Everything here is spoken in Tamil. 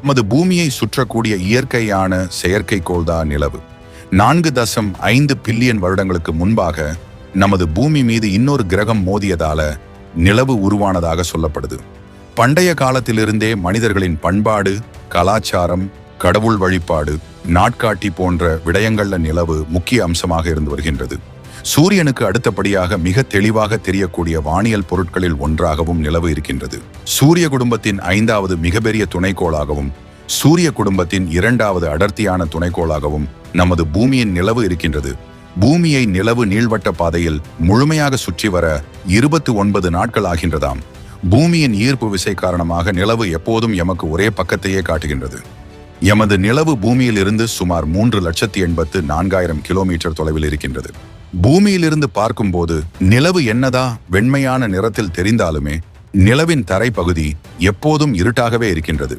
நமது பூமியை சுற்றக்கூடிய இயற்கையான செயற்கைக்கோள்தான் நிலவு. 4.5 பில்லியன் வருடங்களுக்கு முன்பாக நமது பூமி மீது இன்னொரு கிரகம் மோதியதால நிலவு உருவானதாக சொல்லப்படுது. பண்டைய காலத்திலிருந்தே மனிதர்களின் பண்பாடு, கலாச்சாரம், கடவுள் வழிபாடு, நாட்காட்டி போன்ற விடயங்கள்ல நிலவு முக்கிய அம்சமாக இருந்து வருகின்றது. சூரியனுக்கு அடுத்தபடியாக மிக தெளிவாக தெரியக்கூடிய வானியல் பொருட்களில் ஒன்றாகவும் நிலவு இருக்கின்றது. சூரிய குடும்பத்தின் 5வது மிகப்பெரிய துணைக்கோளாகவும் சூரிய குடும்பத்தின் 2வது அடர்த்தியான துணைக்கோளாகவும் நமது பூமியின் நிலவு இருக்கின்றது. பூமியை நிலவு நீள்வட்ட பாதையில் முழுமையாக சுற்றி வர 29 நாட்கள் ஆகின்றதாம். பூமியின் ஈர்ப்பு விசை காரணமாக நிலவு எப்போதும் எமக்கு ஒரே பக்கத்தையே காட்டுகின்றது. எமது நிலவு பூமியில் இருந்து சுமார் 3,84,000 கிலோமீட்டர் தொலைவில் இருக்கின்றது. பூமியிலிருந்து பார்க்கும்போது நிலவு என்னதா வெண்மையான நிறத்தில் தெரிந்தாலுமே நிலவின் தரைப்பகுதி எப்போதும் இருட்டாகவே இருக்கின்றது.